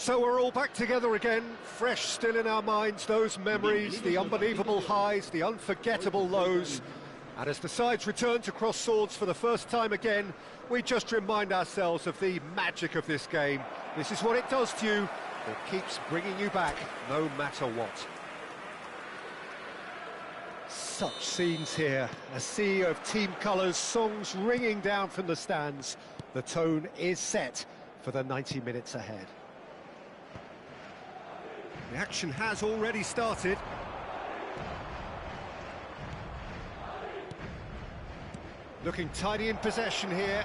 So we're all back together again, fresh still in our minds, those memories, the unbelievable highs, the unforgettable lows. And as the sides return to cross swords for the first time again, we just remind ourselves of the magic of this game. This is what it does to you. It keeps bringing you back, no matter what. Such scenes here, a sea of team colours, songs ringing down from the stands. The tone is set for the 90 minutes ahead. The action has already started. Looking tidy in possession here.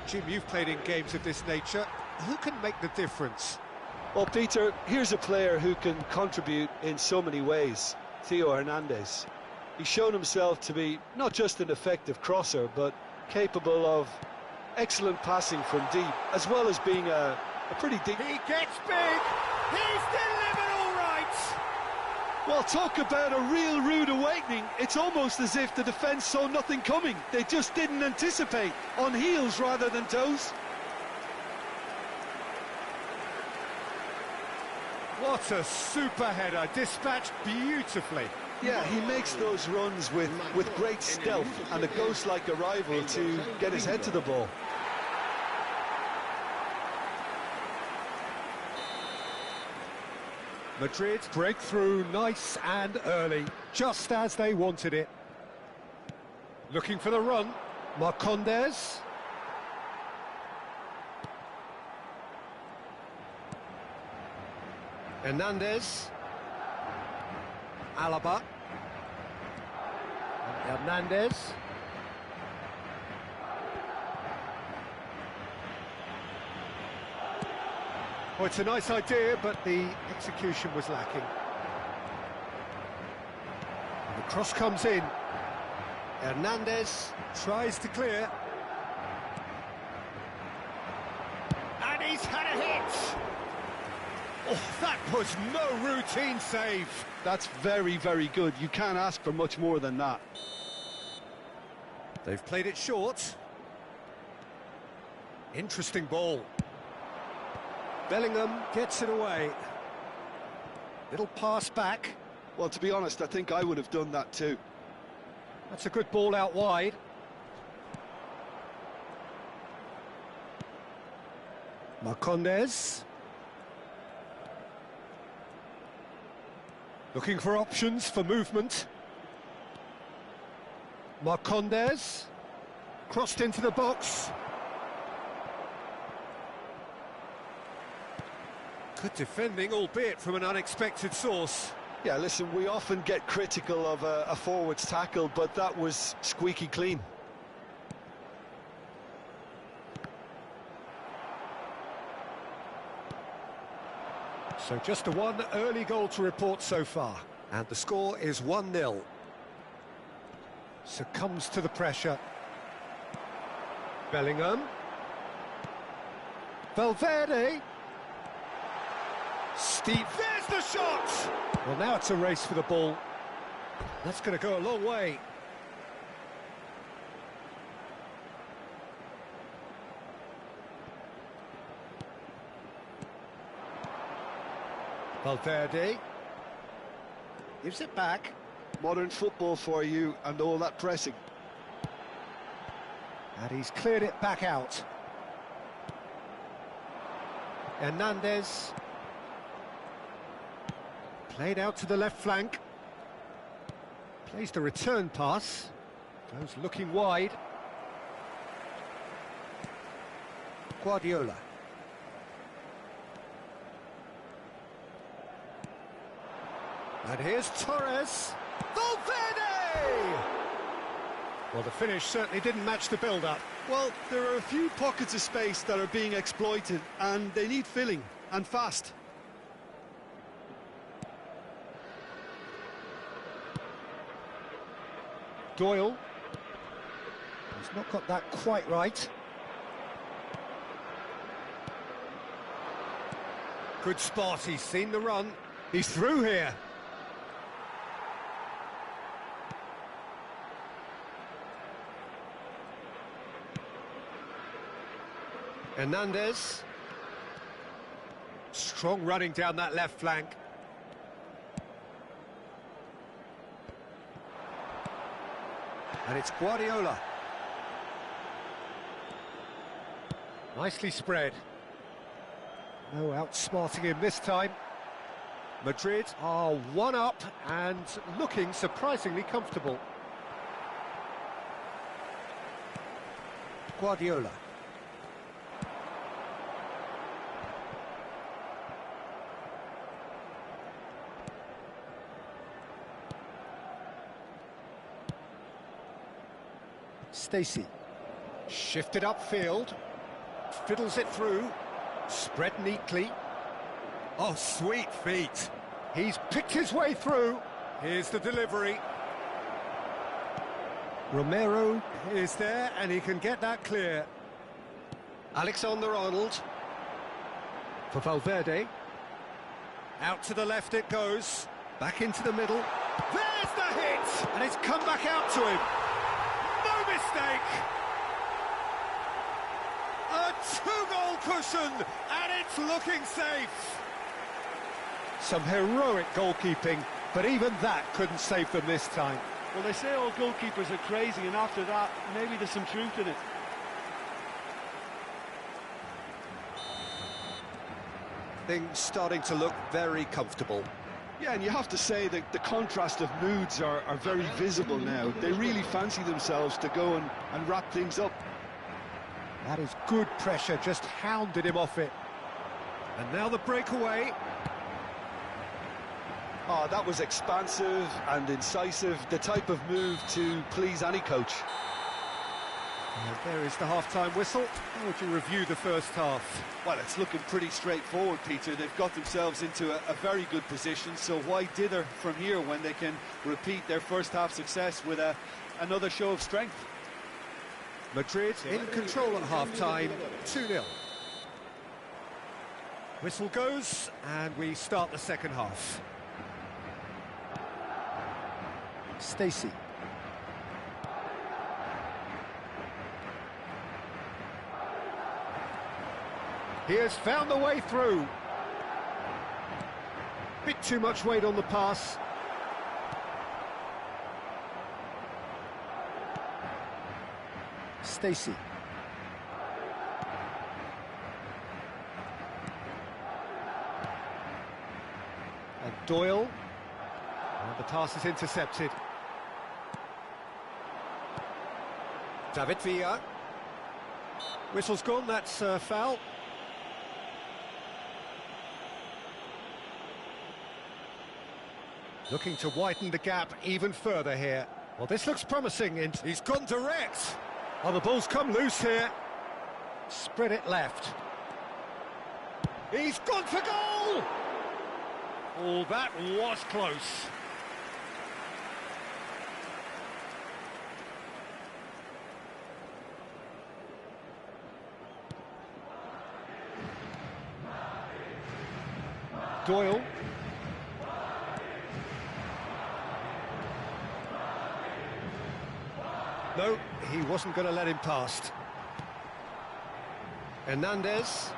Jim, you've played in games of this nature. Who can make the difference? Well, Peter, here's a player who can contribute in so many ways. Theo Hernandez. He's shown himself to be not just an effective crosser, but capable of excellent passing from deep, as well as being a pretty deep... He gets big! He's delivered all right! Well, talk about a real rude awakening. It's almost as if the defence saw nothing coming. They just didn't anticipate, on heels rather than toes. What a super header, dispatched beautifully. Yeah, he makes those runs with great stealth and a ghost-like arrival to get his head to the ball. Madrid break through nice and early, just as they wanted it. Looking for the run, Marcondes. Hernandez. Alaba. And Hernandez. Well, it's a nice idea, but the execution was lacking. And the cross comes in. Hernandez tries to clear. And he's had a hit! Oh, that was no routine save. That's very, very good. You can't ask for much more than that. They've played it short. Interesting ball. Bellingham gets it away. Little pass back. Well, to be honest, I think I would have done that too. That's a good ball out wide. Marcondes. Looking for options for movement. Marcondes. Crossed into the box. Good defending, albeit from an unexpected source. Yeah, listen, we often get critical of a forward's tackle, but that was squeaky clean. So just the one early goal to report so far. And the score is 1-0. Succumbs to the pressure. Bellingham. Valverde. Steep. There's the shot! Well, now it's a race for the ball. That's going to go a long way. Valverde gives it back. Modern football for you and all that pressing. And he's cleared it back out. Hernandez. Played out to the left flank. Plays the return pass. Goes looking wide. Guardiola. And here's Torres. Valverde! Well, the finish certainly didn't match the build-up. Well, there are a few pockets of space that are being exploited, and they need filling, and fast. Doyle. He's not got that quite right. Good spot, he's seen the run. He's through here. Hernandez. Strong running down that left flank. And it's Guardiola. Nicely spread. No outsmarting him this time. Madrid are one up and looking surprisingly comfortable. Guardiola. Stacey. Shifted upfield. Fiddles it through. Spread neatly. Oh, sweet feet. He's picked his way through. Here's the delivery. Romero is there, and he can get that clear. Alexander-Arnold. For Valverde. Out to the left it goes. Back into the middle. There's the hit! And it's come back out to him. No mistake! A two-goal cushion, and it's looking safe. Some heroic goalkeeping, but even that couldn't save them this time. Well, they say all goalkeepers are crazy, and after that, maybe there's some truth in it. Things starting to look very comfortable. Yeah, and you have to say that the contrast of moods are very visible now. They really fancy themselves to go and wrap things up. That is good pressure, just hounded him off it. And now the breakaway. Oh, that was expansive and incisive, the type of move to please any coach. There is the half-time whistle. How would you review the first half? Well, it's looking pretty straightforward, Peter. They've got themselves into a very good position, so why dither from here when they can repeat their first half success with another show of strength? Madrid in control at half-time, 2-0. Whistle goes, and we start the second half. Stacey. He has found the way through. Bit too much weight on the pass. Stacey. And Doyle. And the pass is intercepted. David Villa. Whistle's gone, that's foul. Looking to widen the gap even further here. Well, this looks promising. He's gone direct. Oh, the ball's come loose here. Spread it left. He's gone for goal! Oh, that was close. Doyle. No, he wasn't going to let him past. Hernandez.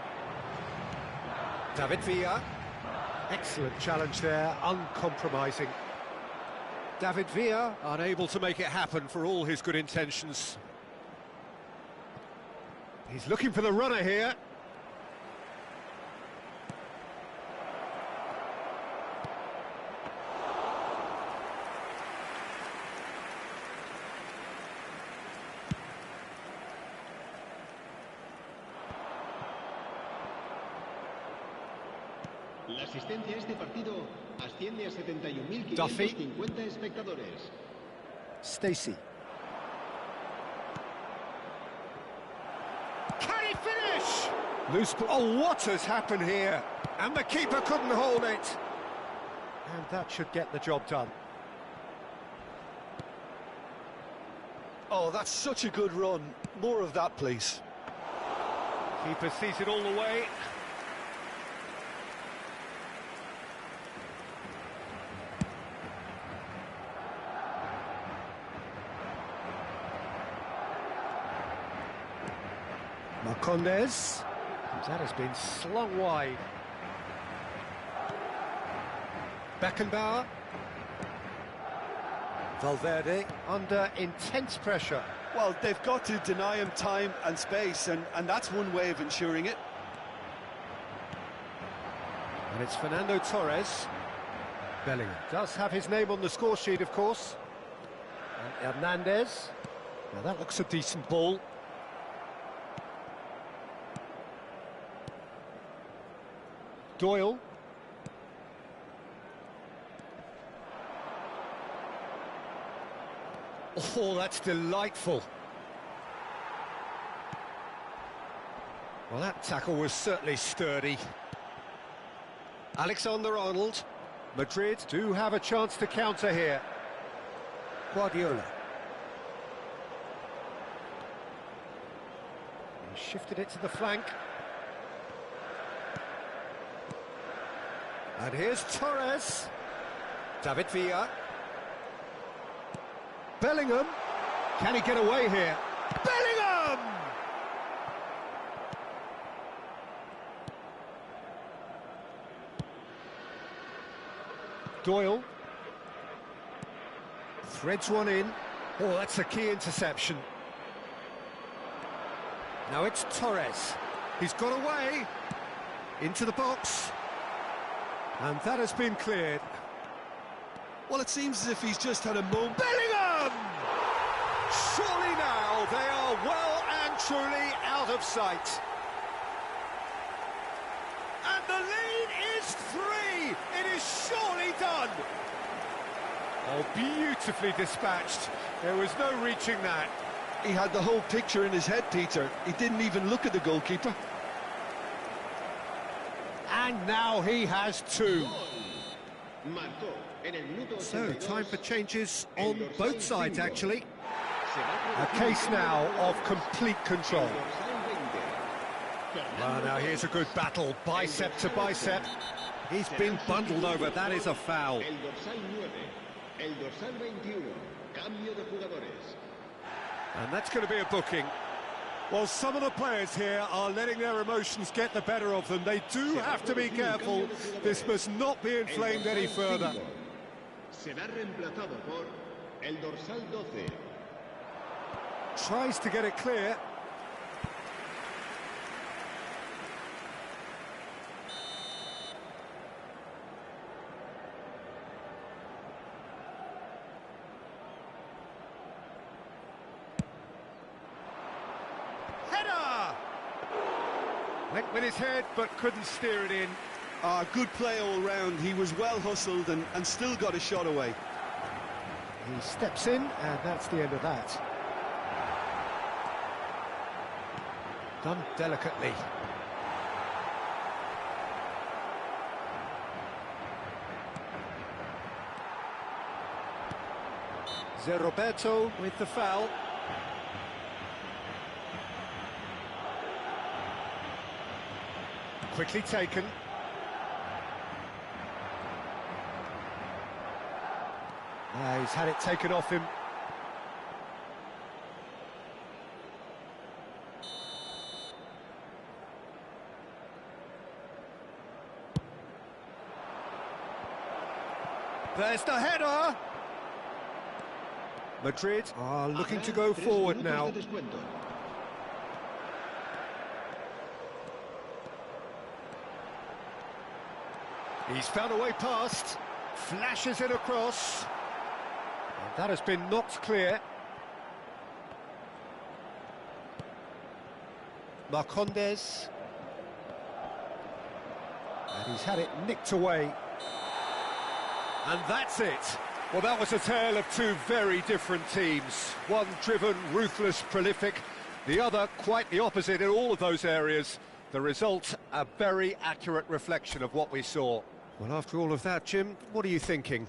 David Villa. Excellent challenge there, uncompromising. David Villa unable to make it happen for all his good intentions. He's looking for the runner here. La asistencia a este partido asciende a 71.550 espectadores. Stacey. Can he finish? Loose ball. Oh, what has happened here? And the keeper couldn't hold it. And that should get the job done. Oh, that's such a good run. More of that, please. Keeper sees it all the way. Marcondes. That has been slung wide. Beckenbauer. Valverde under intense pressure. Well, they've got to deny him time and space, and that's one way of ensuring it. And it's Fernando Torres. Bellingham does have his name on the score sheet, of course. And Hernandez. Now that looks a decent ball. Doyle. Oh, that's delightful. Well, that tackle was certainly sturdy. Alexander-Arnold. Madrid do have a chance to counter here. Guardiola. He shifted it to the flank. And here's Torres. David Villa. Bellingham. Can he get away here? Bellingham! Doyle. Threads one in. Oh, that's a key interception. Now it's Torres. He's got away. Into the box. And that has been cleared. Well, it seems as if he's just had a moment. Bellingham! Surely now they are well and truly out of sight. And the lead is 3. It is surely done. Oh, beautifully dispatched. There was no reaching that. He had the whole picture in his head, Peter. He didn't even look at the goalkeeper. And now he has 2. So, time for changes on both sides, actually. A case now of complete control. Well, now here's a good battle, bicep to bicep. He's been bundled over, that is a foul. And that's going to be a booking. Well, some of the players here are letting their emotions get the better of them. They do have to be careful. This must not be inflamed any further. Tries to get it clear. Header! Went with his head, but couldn't steer it in. Good play all round. He was well hustled and still got a shot away. He steps in, and that's the end of that. Done delicately. Roberto with the foul. Quickly taken. He's had it taken off him. There's the header! Madrid are looking to go forward now. He's found a way past, flashes it across. And that has been knocked clear. Marcondes. And he's had it nicked away. And that's it. Well, that was a tale of two very different teams. One driven, ruthless, prolific. The other quite the opposite in all of those areas. The result, a very accurate reflection of what we saw. Well, after all of that, Jim, what are you thinking?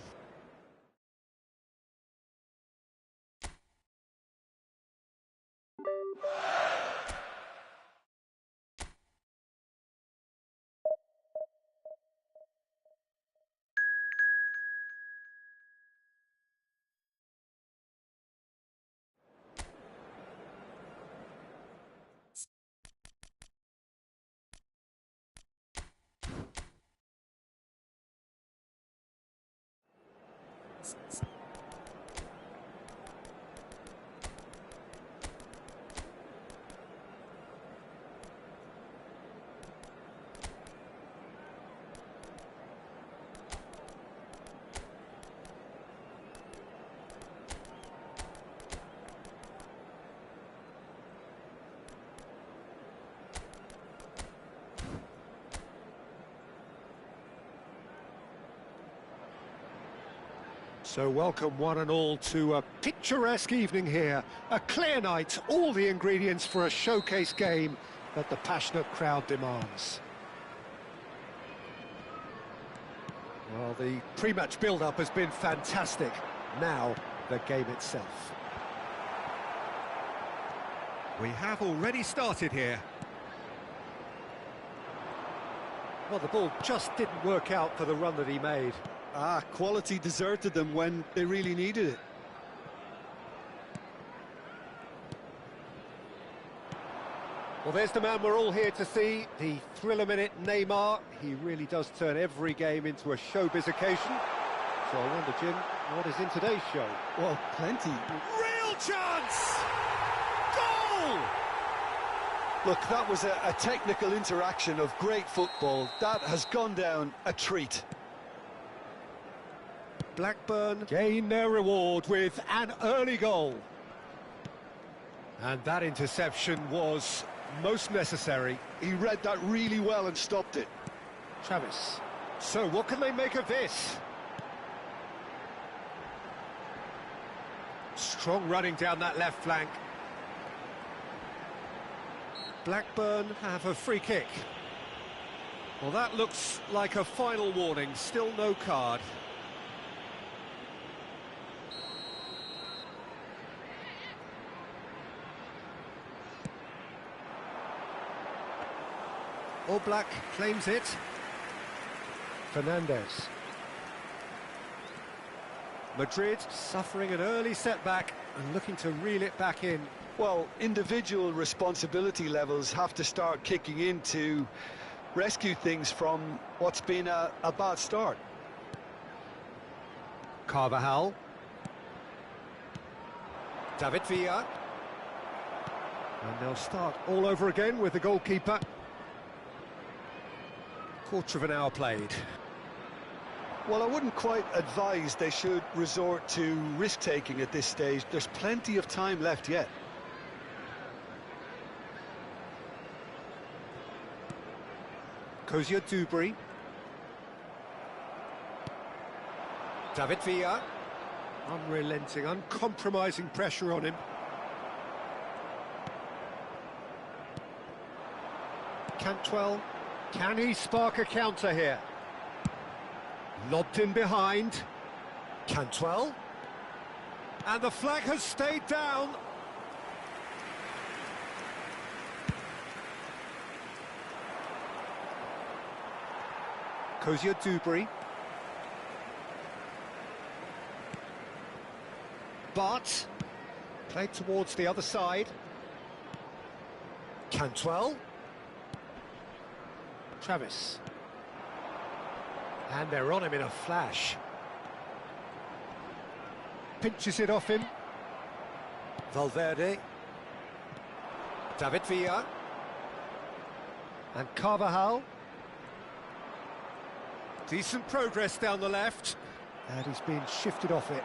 So welcome one and all to a picturesque evening here. A clear night, all the ingredients for a showcase game that the passionate crowd demands. Well, the pre-match build-up has been fantastic. Now, the game itself. We have already started here. Well, the ball just didn't work out for the run that he made. Quality deserted them when they really needed it. Well, there's the man we're all here to see, the thriller-minute Neymar. He really does turn every game into a showbiz occasion. So I wonder, Jim, what is in today's show? Well, plenty. Real chance! Goal! Look, that was a technical interaction of great football. That has gone down a treat. Blackburn gain their reward with an early goal. And that interception was most necessary. He read that really well and stopped it. Travis. So what can they make of this? Strong running down that left flank. Blackburn have a free kick. Well, that looks like a final warning. Still no card. Black claims it. Fernandez. Madrid suffering an early setback and looking to reel it back in. Well, individual responsibility levels have to start kicking in to rescue things from what's been a bad start. Carvajal. David Villa. And they'll start all over again with the goalkeeper. Quarter of an hour played. Well, I wouldn't quite advise they should resort to risk-taking at this stage. There's plenty of time left yet. Kozia Dubry. David Villa. Unrelenting, uncompromising pressure on him. Cantwell. Can he spark a counter here? Lobbed in behind. Cantwell. And the flag has stayed down. Kozia Dubry. But played towards the other side. Cantwell. Travis. And they're on him in a flash. Pinches it off him. Valverde. David Villa. And Carvajal. Decent progress down the left. And he's been shifted off it.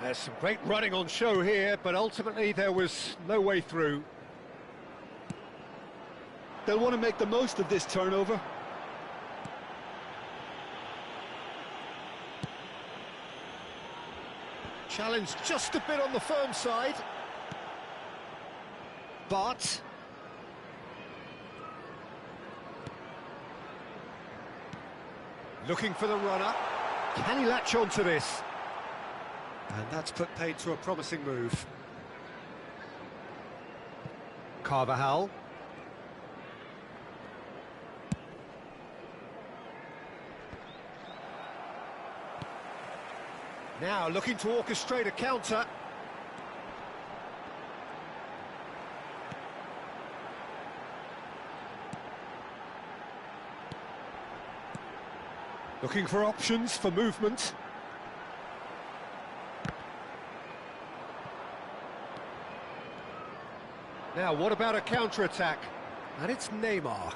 There's some great running on show here, but ultimately there was no way through. They'll want to make the most of this turnover. Challenge just a bit on the firm side. But looking for the runner. Can he latch on to this? And that's put paid to a promising move. Carvajal. Now looking to orchestrate a counter. Looking for options for movement. Now, what about a counter-attack? And it's Neymar.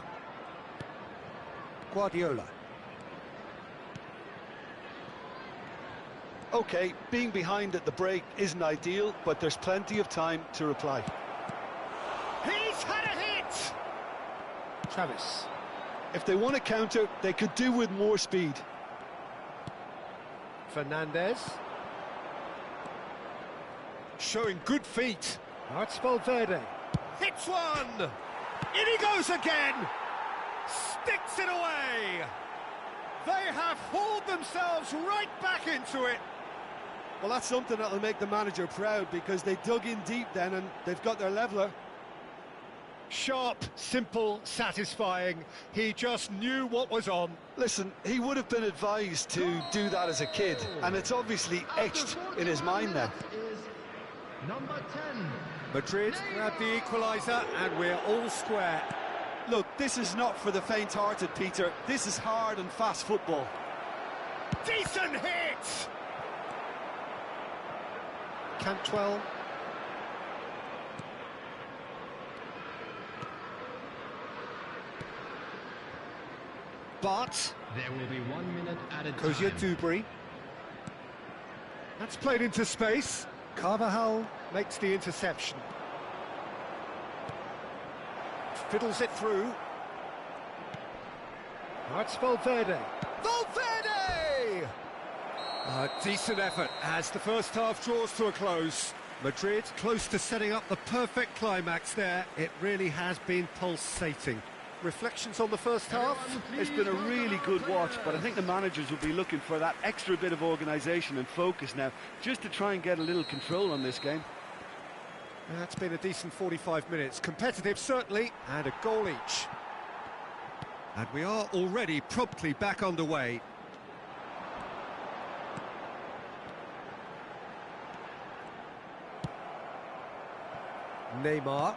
Guardiola. OK, being behind at the break isn't ideal, but there's plenty of time to reply. He's had a hit! Travis. If they want to counter, they could do with more speed. Fernandez. Showing good feet. Now it's Valverde. Hits one! In he goes again! Sticks it away! They have hauled themselves right back into it. Well, that's something that'll make the manager proud, because they dug in deep then and they've got their leveller. Sharp, simple, satisfying. He just knew what was on. Listen, he would have been advised to do that as a kid, and it's obviously etched in his mind now. Number 10. Madrid grab the equaliser, and we're all square. Look, this is not for the faint-hearted, Peter. This is hard and fast football. Decent hit! Cantwell. But There will be 1 minute added Kozia time. Dubry. That's played into space. Carvajal makes the interception. Fiddles it through. That's Valverde. Valverde! A decent effort as the first half draws to a close. Madrid close to setting up the perfect climax there. It really has been pulsating. Reflections on the first half? It's been a really good watch, but I think the managers will be looking for that extra bit of organisation and focus now, just to try and get a little control on this game. That's been a decent 45 minutes. Competitive, certainly, and a goal each. And we are already promptly back underway. Neymar.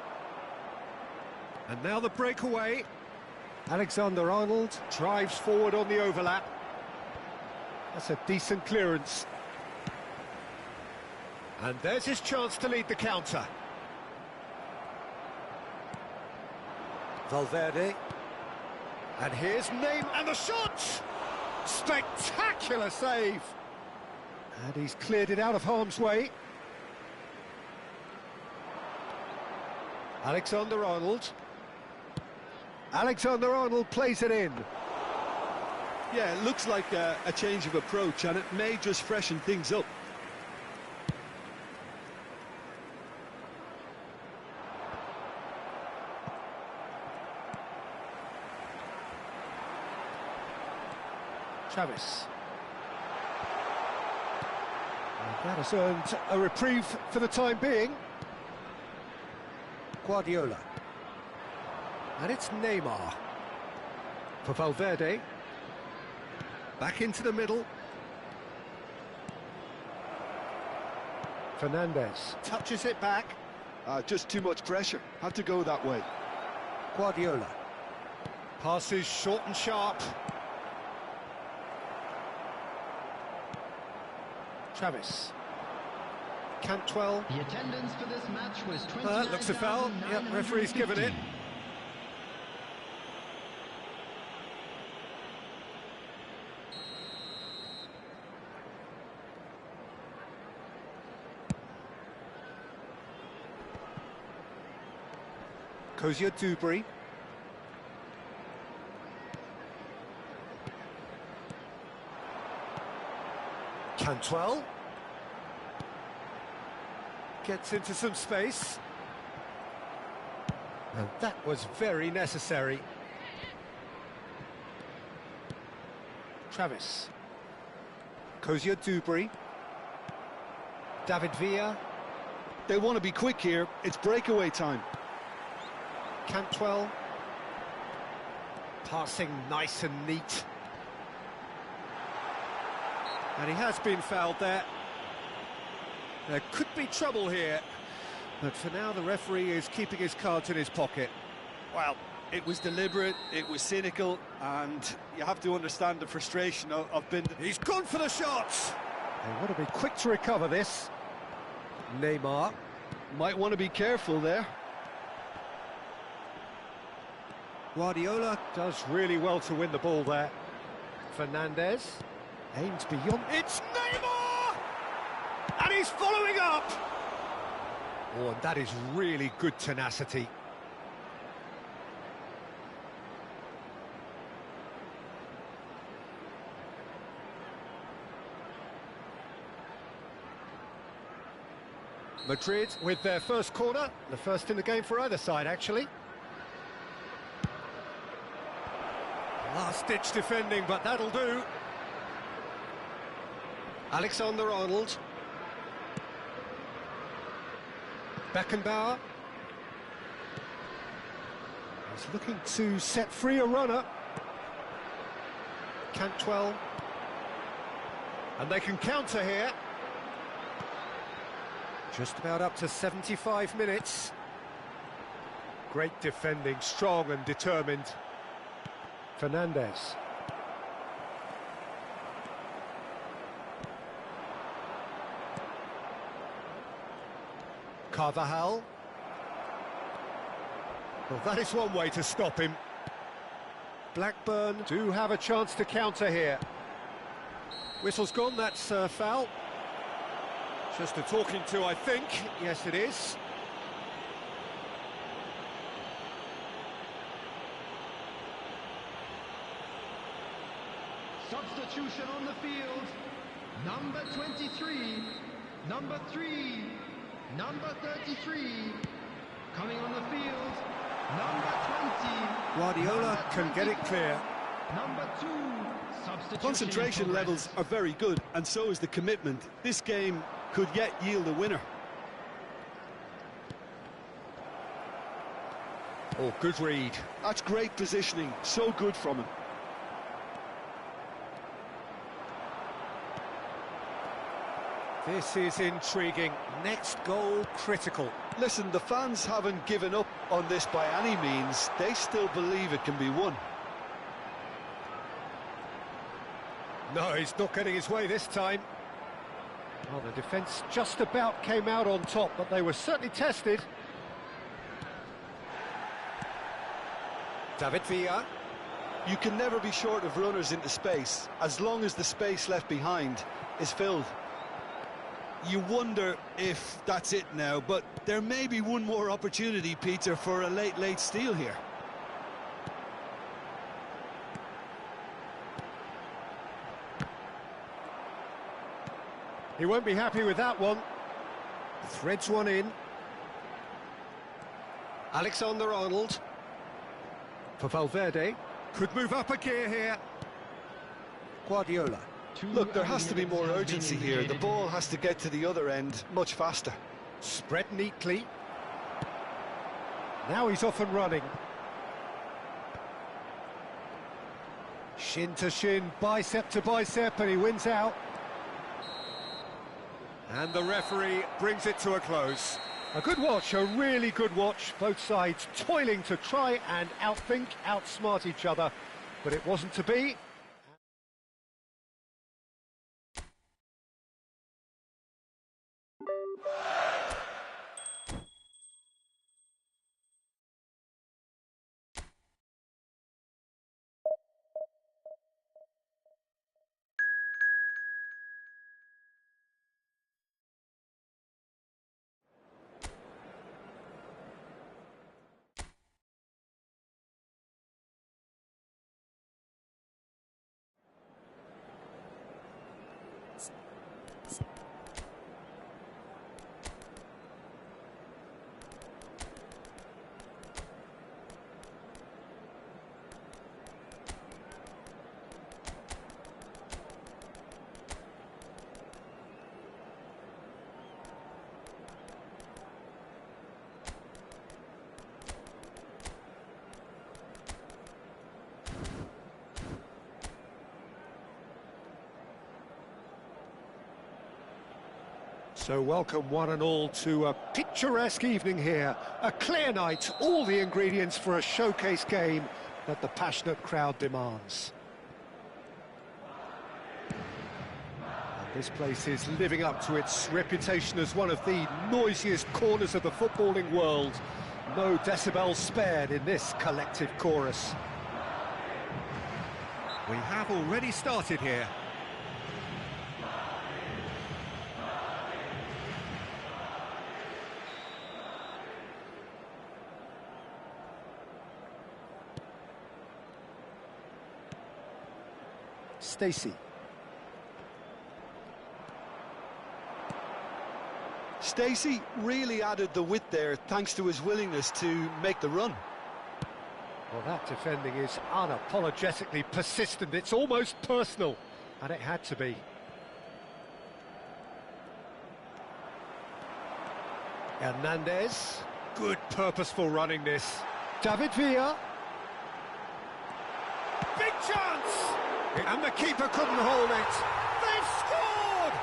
And now the breakaway. Alexander-Arnold drives forward on the overlap. That's a decent clearance. And there's his chance to lead the counter. Valverde. And here's Neymar, and the shot! Spectacular save! And he's cleared it out of harm's way. Alexander-Arnold. Alexander-Arnold plays it in. Yeah, it looks like a change of approach, and it may just freshen things up. Travis. And that has earned a reprieve for the time being. Guardiola. And it's Neymar. For Valverde. Back into the middle. Fernandez touches it back. Just too much pressure. Had to go that way. Guardiola. Passes short and sharp. Travis. Cantwell. The attendance for this match was Looks a foul. Yep, referee's given it. Kozia Dubry. Cantwell. Gets into some space. And that was very necessary. Travis. Kozia Dubry. David Villa. They want to be quick here. It's breakaway time. Cantwell. Passing nice and neat. And he has been fouled there. There could be trouble here. But for now, the referee is keeping his cards in his pocket. Well, it was deliberate, it was cynical, and you have to understand the frustration of being... He's gone for the shots! They want to be quick to recover this. Neymar. Might want to be careful there. Guardiola does really well to win the ball there. Fernandes aims beyond. It's Neymar! And he's following up! Oh, and that is really good tenacity. Madrid with their first corner, the first in the game for either side, actually. Last-ditch defending, but that'll do. Alexander-Arnold. Beckenbauer. He's looking to set free a runner. Cantwell. And they can counter here. Just about up to 75 minutes. Great defending, strong and determined. Fernandes. Carvajal. Well, that is one way to stop him. Blackburn do have a chance to counter here. Whistle's gone, that's a foul. Just a talking to, I think. Yes, it is. Substitution on the field. Number 23, number 3, number 33. Coming on the field, number 20. Guardiola can get it clear. Number 2, substitution. Concentration levels are very good, and so is the commitment. This game could yet yield a winner. Oh, good read. That's great positioning, so good from him. This is intriguing. Next goal critical. Listen, the fans haven't given up on this by any means. They still believe it can be won. No, he's not getting his way this time. Well, the defence just about came out on top, but they were certainly tested. David Villa. You can never be short of runners into space, as long as the space left behind is filled. You wonder if that's it now, but there may be one more opportunity, Peter, for a late steal here. He won't be happy with that one. Threads one in. Alexander-Arnold. For Valverde. Could move up a gear here. Guardiola. Look, there has to be more urgency here. The ball has to get to the other end much faster. Spread neatly. Now he's off and running. Shin to shin, bicep to bicep, and he wins out. And the referee brings it to a close. A good watch, a really good watch. Both sides toiling to try and outthink, outsmart each other. But it wasn't to be. So welcome one and all to a picturesque evening here. A clear night, all the ingredients for a showcase game that the passionate crowd demands. And this place is living up to its reputation as one of the noisiest corners of the footballing world. No decibels spared in this collective chorus. We have already started here. Stacey. Stacey really added the width there thanks to his willingness to make the run. Well, that defending is unapologetically persistent. It's almost personal, and it had to be. Hernandez. Good purposeful running this. David Villa. Big chance! And the keeper couldn't hold it. They've scored!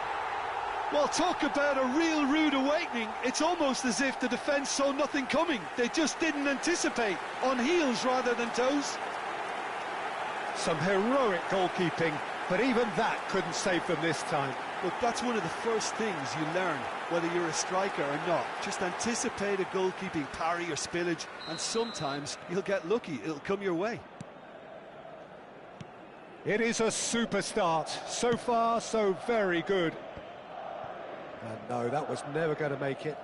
Well, talk about a real rude awakening. It's almost as if the defence saw nothing coming. They just didn't anticipate, on heels rather than toes. Some heroic goalkeeping, but even that couldn't save them this time. Look, that's one of the first things you learn, whether you're a striker or not. Just anticipate a goalkeeping parry or spillage, and sometimes you'll get lucky. It'll come your way. It is a super start. So far, so very good. And no, that was never going to make it.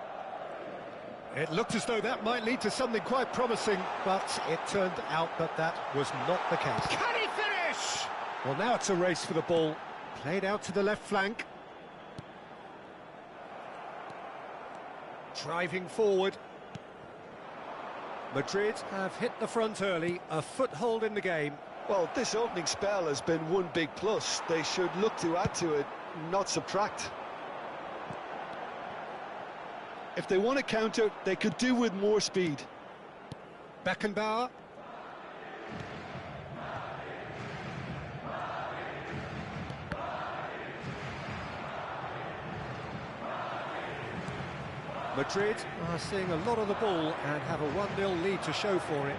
It looked as though that might lead to something quite promising, but it turned out that was not the case. Can he finish? Well, now it's a race for the ball. Played out to the left flank. Driving forward. Madrid have hit the front early, a foothold in the game. Well, this opening spell has been one big plus. They should look to add to it, not subtract. If they want to counter, they could do with more speed. Beckenbauer. Madrid are seeing a lot of the ball and have a 1-0 lead to show for it.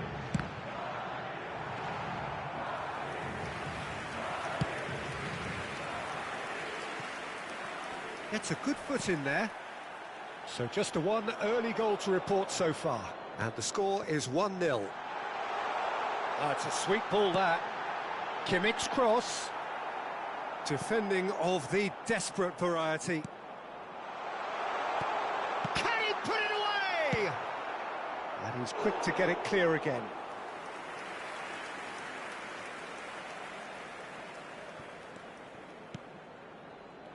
Gets a good foot in there. So just a one early goal to report so far. And the score is 1-0. Oh, it's a sweet ball, that. Kimmich's cross. Defending of the desperate variety. Can he put it away? And he's quick to get it clear again.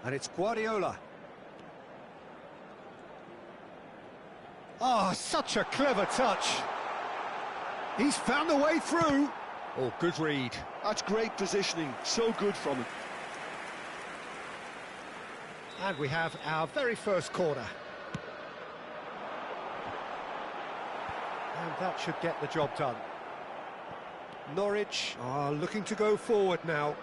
And it's Guardiola. Oh, such a clever touch. He's found a way through. Oh, good read. That's great positioning, so good from him. And we have our very first corner. And that should get the job done. Norwich are looking to go forward now.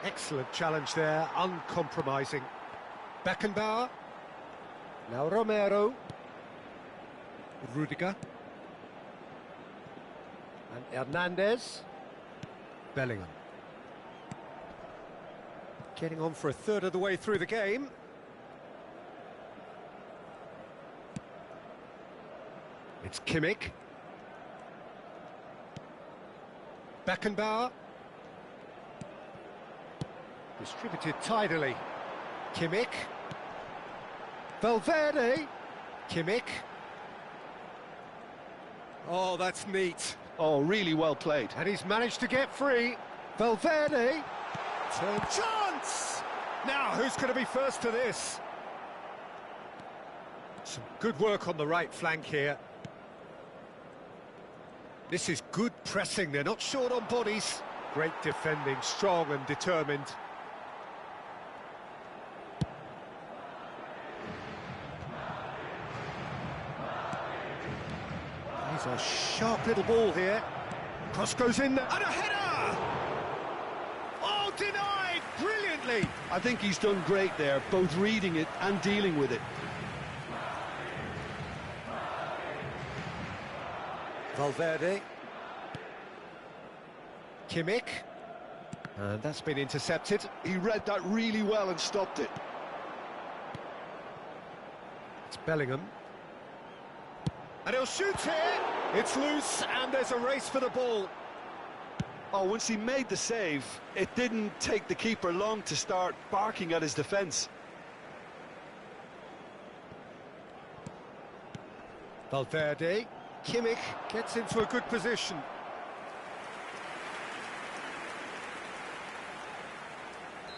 Excellent challenge there, uncompromising. Beckenbauer. Now Romero. Rudiger. And Hernandez. Bellingham. Getting on for a third of the way through the game. It's Kimmich. Beckenbauer. Distributed tidily. Kimmich. Valverde. Kimmich. Oh, that's neat. Oh, really well played. And he's managed to get free. Valverde. Turn chance! Now, who's going to be first to this? Some good work on the right flank here. This is good pressing. They're not short on bodies. Great defending, strong and determined. He's a sharp little ball here. Cross goes in, and a header! Oh, denied brilliantly! I think he's done great there, both reading it and dealing with it. Valverde. Kimmich. And that's been intercepted. He read that really well and stopped it. It's Bellingham. And he'll shoot here. It's loose, and there's a race for the ball. Oh, once he made the save, it didn't take the keeper long to start barking at his defence. Valverde. Kimmich gets into a good position.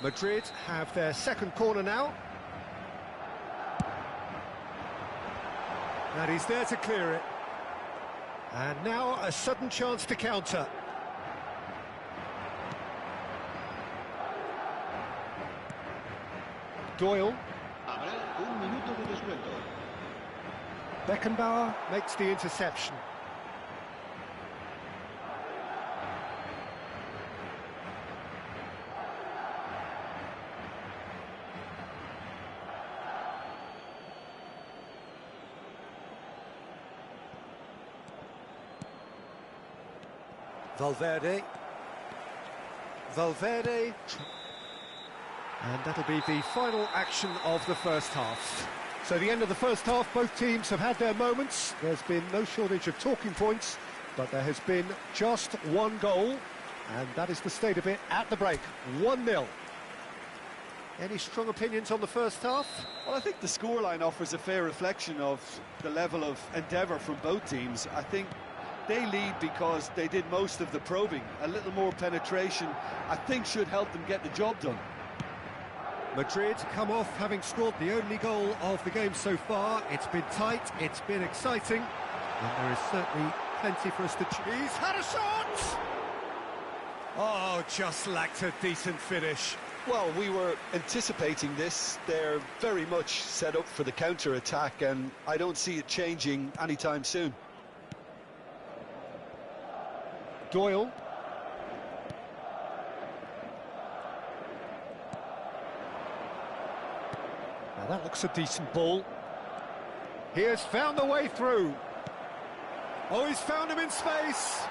Madrid have their second corner now. And he's there to clear it. And now a sudden chance to counter. Doyle. Habrá un minuto de descuento. Beckenbauer makes the interception. Valverde. Valverde. And that'll be the final action of the first half. So the end of the first half, both teams have had their moments. There's been no shortage of talking points, but there has been just one goal, and that is the state of it at the break. 1-0. Any strong opinions on the first half? Well, I think the scoreline offers a fair reflection of the level of endeavour from both teams. I think they lead because they did most of the probing. A little more penetration, I think, should help them get the job done. Madrid come off having scored the only goal of the game so far. It's been tight, it's been exciting, and there is certainly plenty for us to choose. He's had a shot! Oh, just lacked a decent finish. Well, we were anticipating this. They're very much set up for the counter-attack, and I don't see it changing anytime soon. Doyle. Now that looks a decent ball. He has found the way through. Oh, he's found him in space.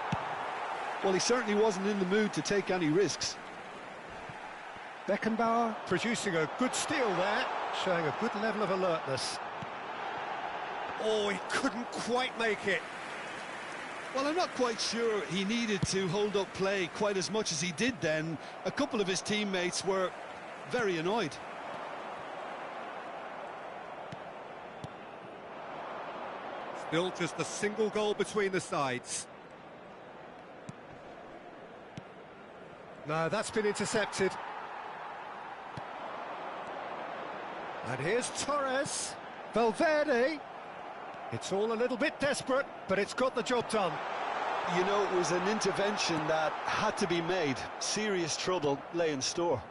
Well, he certainly wasn't in the mood to take any risks. Beckenbauer producing a good steal there, showing a good level of alertness. Oh, he couldn't quite make it. Well, I'm not quite sure he needed to hold up play quite as much as he did then. A couple of his teammates were very annoyed. Still just a single goal between the sides. No, that's been intercepted. And here's Torres. Valverde. It's all a little bit desperate, but it's got the job done. You know, it was an intervention that had to be made. Serious trouble lay in store.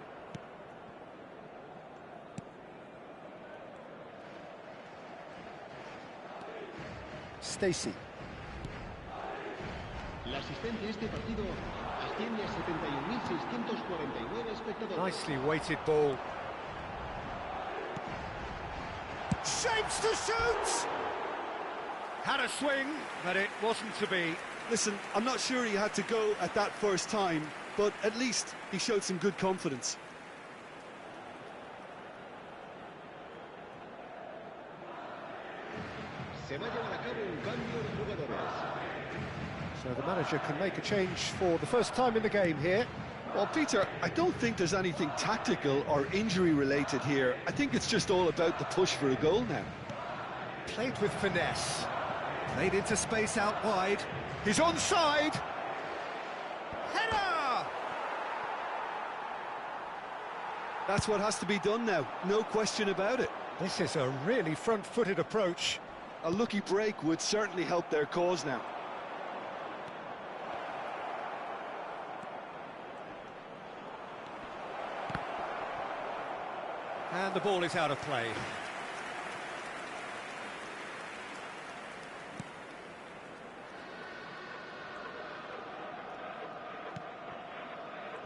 Stacey. La asistencia a este partido asciende a 71.649 espectadores. Nicely weighted ball. Shapes to shoot! Had a swing, but it wasn't to be. Listen, I'm not sure he had to go at that first time, but at least he showed some good confidence. Se va a llevar a cabo un cambio de jugadores. So the manager can make a change for the first time in the game here. Well, Peter, I don't think there's anything tactical or injury-related here. I think it's just all about the push for a goal now. Played with finesse. Played into space out wide. He's onside. Header! That's what has to be done now, no question about it. This is a really front-footed approach. A lucky break would certainly help their cause now. And the ball is out of play.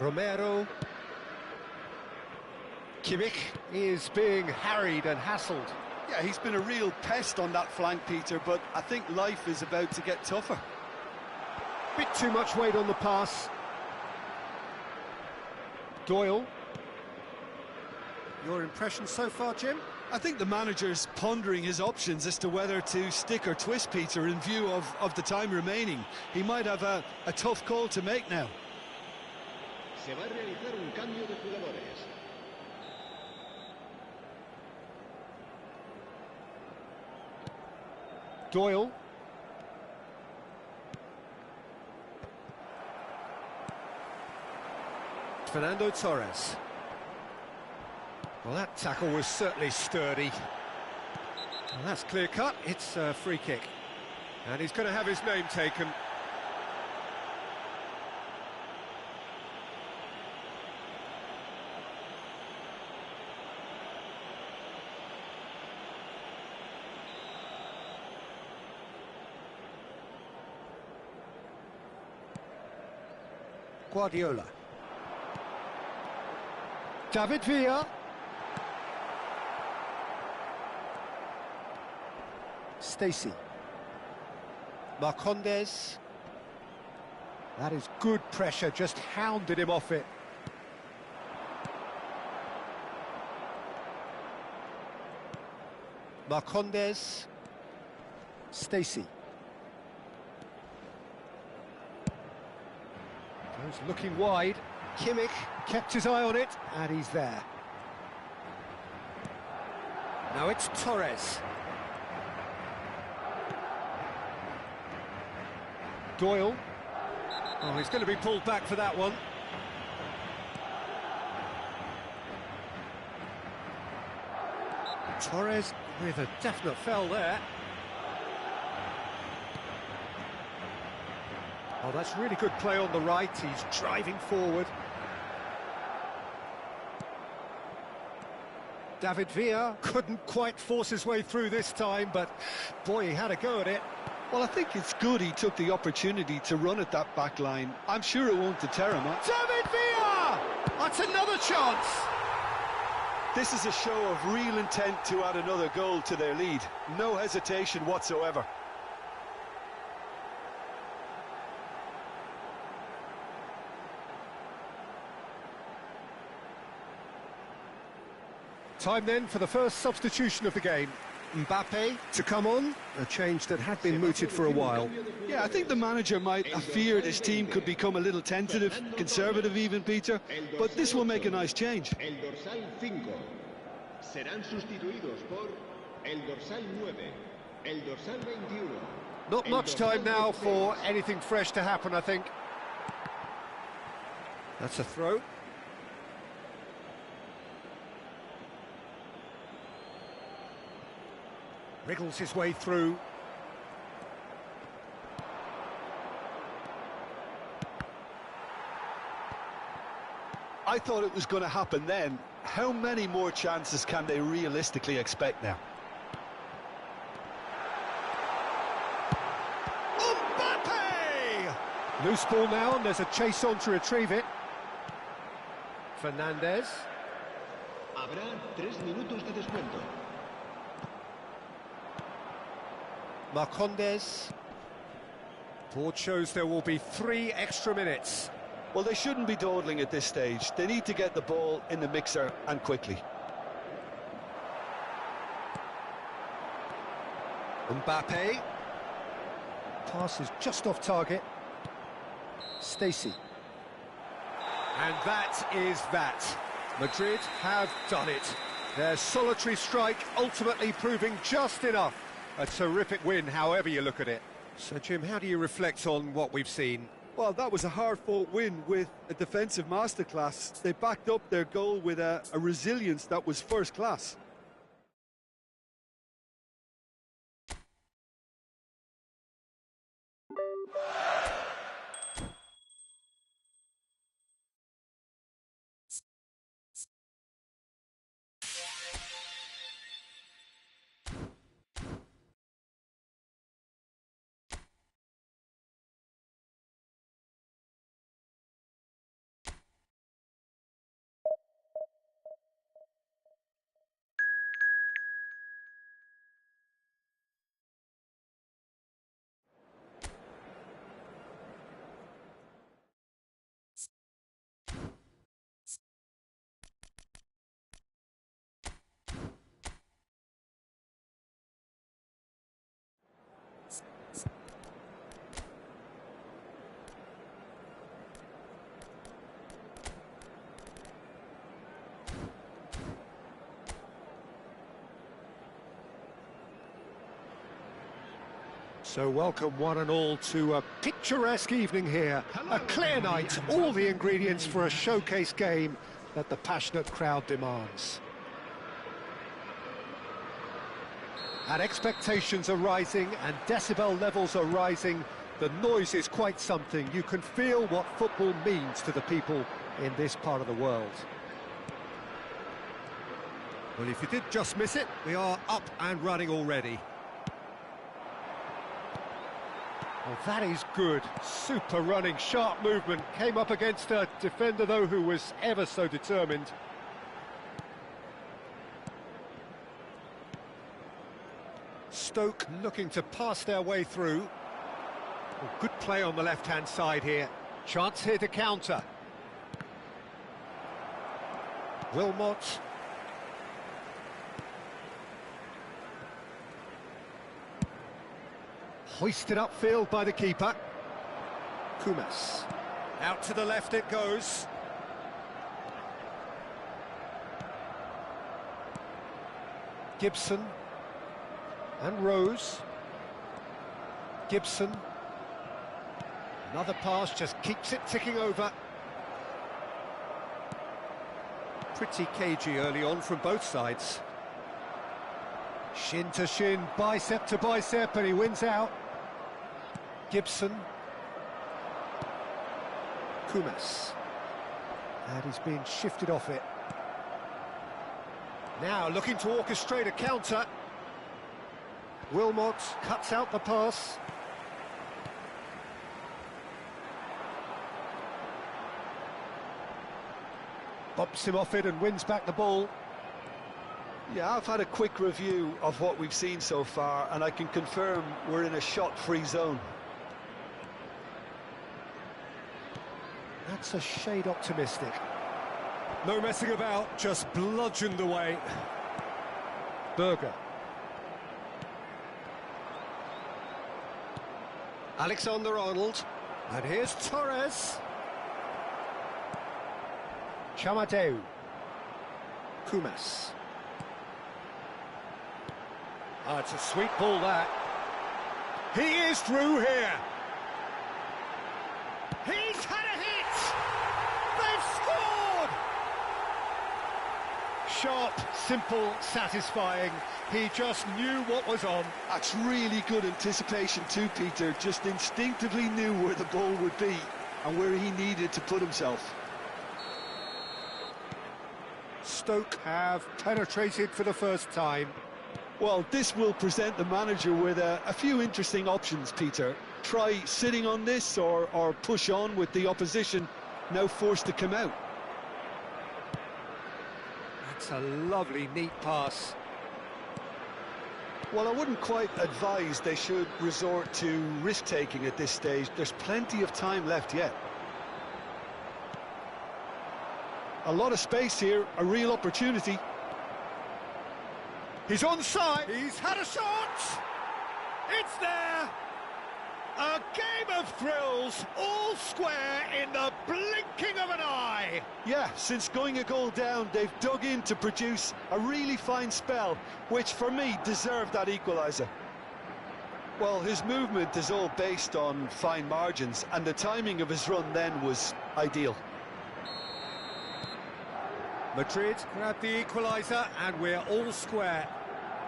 Romero. Kimmich is being harried and hassled. Yeah, he's been a real pest on that flank, Peter, but I think life is about to get tougher. Bit too much weight on the pass. Doyle. Your impression so far, Jim? I think the manager's pondering his options as to whether to stick or twist Peter in view of the time remaining. He might have a tough call to make now. Se va a realizar un cambio de jugadores. Doyle. Fernando Torres. Well, that tackle was certainly sturdy. Well, that's clear-cut. It's a free kick. And he's going to have his name taken. Guardiola. David Villa. Stacey. Marcondes. That is good pressure, just hounded him off it. Marcondes. Stacey. Goes looking wide. Kimmich kept his eye on it, and he's there. Now it's Torres. Doyle. Oh, he's going to be pulled back for that one. Torres with a definite foul there. Oh, that's really good play on the right. He's driving forward. David Villa couldn't quite force his way through this time, but boy, he had a go at it. Well, I think it's good he took the opportunity to run at that back line. I'm sure it won't deter him. David Villa! That's another chance! This is a show of real intent to add another goal to their lead. No hesitation whatsoever. Time then for the first substitution of the game. Mbappe to come on, a change that had been mooted for a while. Yeah, I think the manager might have feared his team could become a little tentative, conservative even, Peter, but this will make a nice change. El dorsal 5 serán sustituidos por el dorsal 9, el dorsal 21. Not much time now for anything fresh to happen, I think. That's a throw. Wriggles his way through. I thought it was going to happen then. How many more chances can they realistically expect now? Mbappe! Loose ball now, and there's a chase on to retrieve it. Fernandez. Habrá 3 minutos de descuento. Marcondes. Board shows there will be 3 extra minutes. Well, they shouldn't be dawdling at this stage. They need to get the ball in the mixer and quickly. Mbappe. Pass is just off target. Stacey. And that is that. Madrid have done it. Their solitary strike ultimately proving just enough. A terrific win, however you look at it. So, Jim, how do you reflect on what we've seen? Well, that was a hard-fought win with a defensive masterclass. They backed up their goal with a resilience that was first class. So welcome one and all to a picturesque evening here. A clear night, all the ingredients for a showcase game that the passionate crowd demands. And expectations are rising and decibel levels are rising. The noise is quite something. You can feel what football means to the people in this part of the world. Well, if you did just miss it, we are up and running already. Well, that is good. Super running, sharp movement. Came up against a defender, though, who was ever so determined. Stoke looking to pass their way through. Well, good play on the left-hand side here. Chance here to counter. Wilmot. Hoisted upfield by the keeper. Kumas. Out to the left it goes. Gibson. And Rose. Gibson. Another pass, just keeps it ticking over. Pretty cagey early on from both sides. Shin to shin, bicep to bicep, and he wins out. Gibson. Kumas. And he's being shifted off it. Now looking to orchestrate a counter. Wilmot cuts out the pass. Bumps him off it and wins back the ball. Yeah, I've had a quick review of what we've seen so far, and I can confirm we're in a shot-free zone. That's a shade optimistic. No messing about, just bludgeoned away. Berger. Alexander-Arnold. And here's Torres. Chamadeu. Kumas. Ah, it's a sweet ball, that. He is through here. He's had a hit! They've scored! Sharp, simple, satisfying. He just knew what was on. That's really good anticipation too, Peter. Just instinctively knew where the ball would be and where he needed to put himself. Stoke have penetrated for the first time. Well, this will present the manager with a few interesting options, Peter. Try sitting on this or push on with the opposition now forced to come out. That's a lovely, neat pass. Well, I wouldn't quite advise they should resort to risk-taking at this stage. There's plenty of time left yet. A lot of space here, a real opportunity. He's onside. He's had a shot. It's there. A game of thrills, all square in the blinking of an eye. Yeah, since going a goal down, they've dug in to produce a really fine spell, which for me deserved that equaliser. Well, his movement is all based on fine margins, and the timing of his run then was ideal. Madrid grab the equaliser, and we're all square.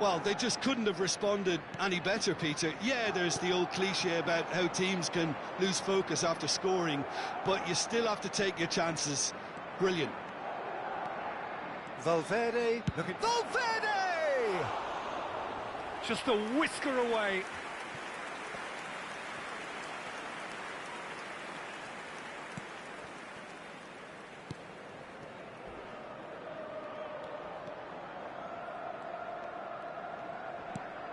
Well, they just couldn't have responded any better, Peter. Yeah, there's the old cliche about how teams can lose focus after scoring, but you still have to take your chances. Brilliant. Valverde looking. Valverde! Just a whisker away.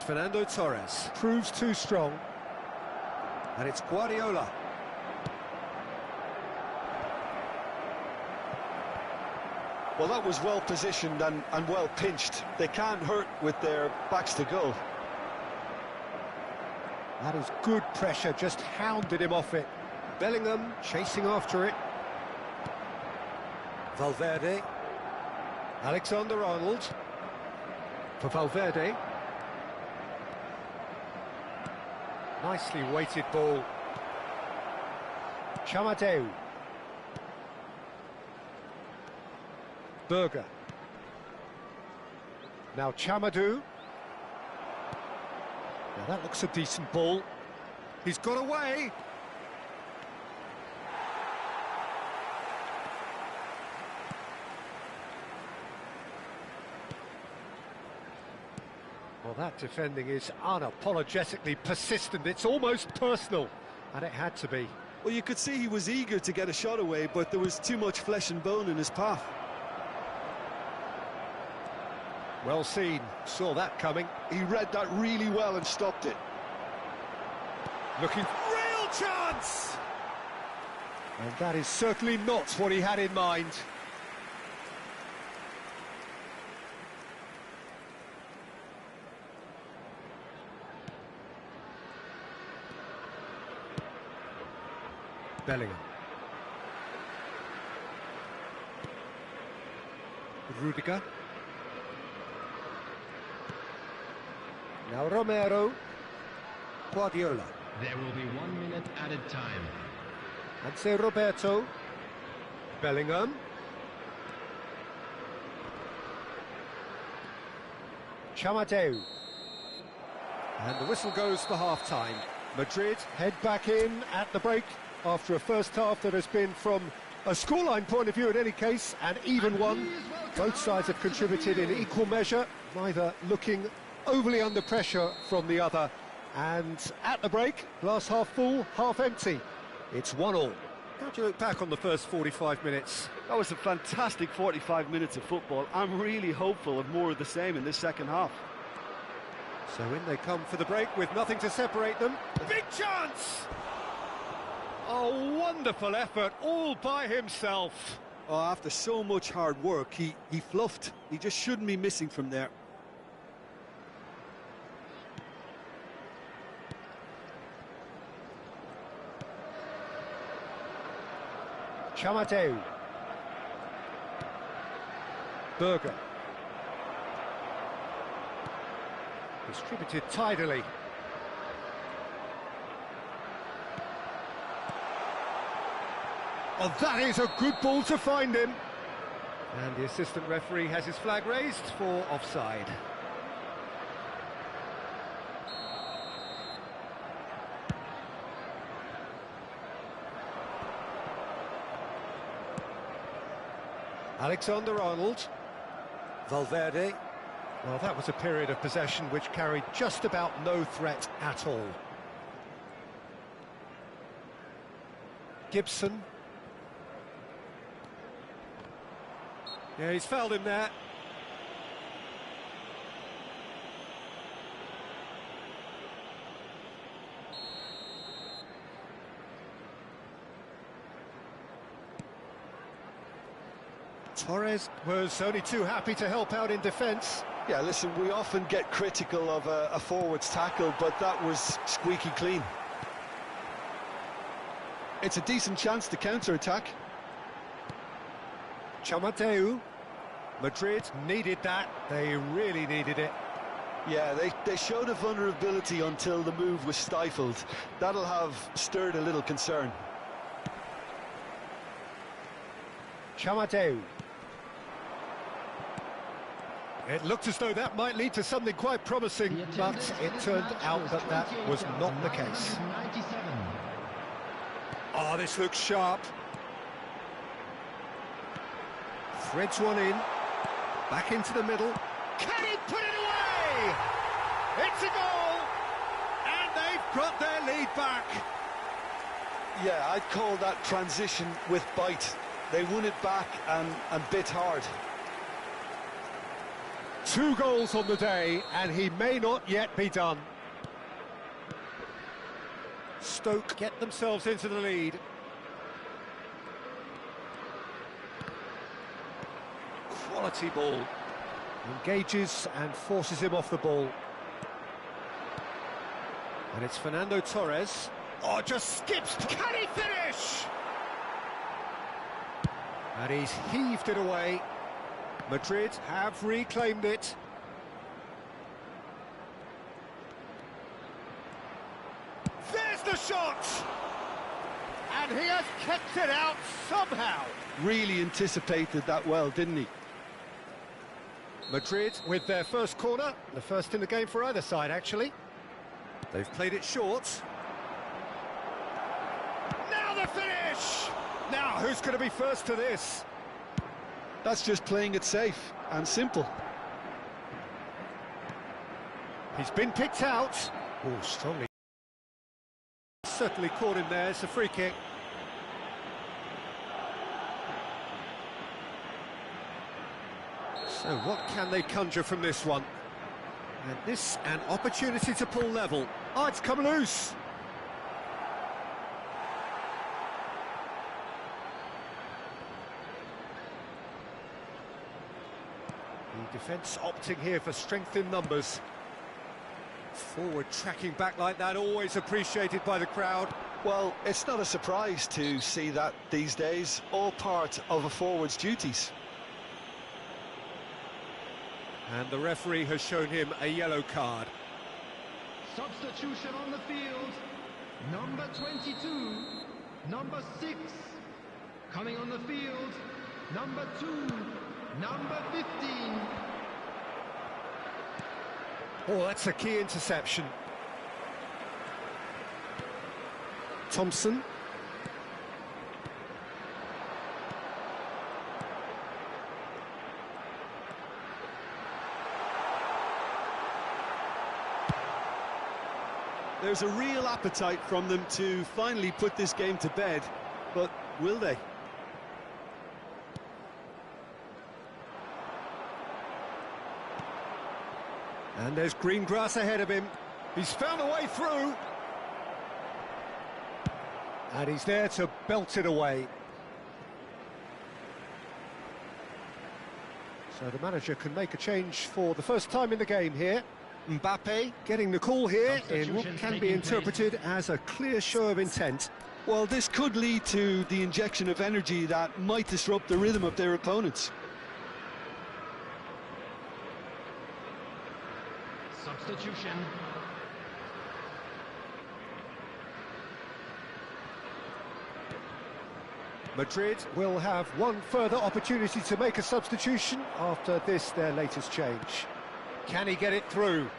Fernando Torres proves too strong, and it's Guardiola. Well, that was well positioned and well pinched. They can't hurt with their backs to goal. That is good pressure, just hounded him off it. Bellingham chasing after it. Valverde. Alexander-Arnold. For Valverde. Nicely weighted ball. Chamadeu. Berger. Now Chamadou. Now that looks a decent ball. He's got away. Well, that defending is unapologetically persistent. It's almost personal, and it had to be. Well, you could see he was eager to get a shot away, but there was too much flesh and bone in his path. Well seen, saw that coming. He read that really well and stopped it. Looking, real chance! And that is certainly not what he had in mind. Bellingham. Rudiger. Now Romero. Guardiola. There will be 1 minute added time. And say Roberto. Bellingham. Chamadeu. And the whistle goes for half-time. Madrid head back in at the break after a first half that has been, from a scoreline point of view in any case, an even one. Both sides have contributed in equal measure, neither looking overly under pressure from the other. And at the break, glass half full, half empty. It's 1-1. How do you look back on the first 45 minutes? That was a fantastic 45 minutes of football. I'm really hopeful of more of the same in this second half. So in they come for the break with nothing to separate them. Big chance! A wonderful effort, all by himself. Oh, after so much hard work, he fluffed. He just shouldn't be missing from there. Chamadeu. Berger. Distributed tidily. Oh, that is a good ball to find him. And the assistant referee has his flag raised for offside. Alexander-Arnold. Valverde. Well, that was a period of possession which carried just about no threat at all. Gibson. Yeah, he's fouled him there. Torres was only too happy to help out in defence. Yeah, listen, we often get critical of a forward's tackle, but that was squeaky clean. It's a decent chance to counter-attack. Chamadeu. Madrid needed that. They really needed it. Yeah, they showed a vulnerability until the move was stifled. That'll have stirred a little concern. Chamadeu. It looked as though that might lead to something quite promising, but it turned out that that was not the case. Oh, this looks sharp. Threads one in. Back into the middle. Can he put it away? It's a goal! And they've got their lead back. Yeah, I'd call that transition with bite. They won it back and bit hard. 2 goals on the day, and he may not yet be done. Stoke get themselves into the lead. Quality ball. Engages and forces him off the ball. And it's Fernando Torres. Oh, just skips. Can he finish? And he's heaved it away. Madrid have reclaimed it. the shot! And he has kept it out somehow. Really anticipated that well, didn't he? Madrid with their first corner, the first in the game for either side, actually. They've played it short. Now the finish! Now, who's going to be first to this? That's just playing it safe and simple. He's been picked out. Oh, strongly. Certainly caught him there. It's a free kick. So what can they conjure from this one? And this, an opportunity to pull level. Oh, it's come loose. The defence opting here for strength in numbers. Forward tracking back like that, always appreciated by the crowd. Well, it's not a surprise to see that these days, all part of a forward's duties. And the referee has shown him a yellow card. Substitution on the field. Number 22, number 6. Coming on the field, number 2, number 15. Oh, that's a key interception. Thompson. There's a real appetite from them to finally put this game to bed, but will they? And there's green grass ahead of him. He's found a way through. And he's there to belt it away. So the manager can make a change for the first time in the game here. Mbappe getting the call here in what can be interpreted as a clear show of intent. Well, this could lead to the injection of energy that might disrupt the rhythm of their opponents. Substitution. Madrid will have one further opportunity to make a substitution after this, their latest change. Can he get it through?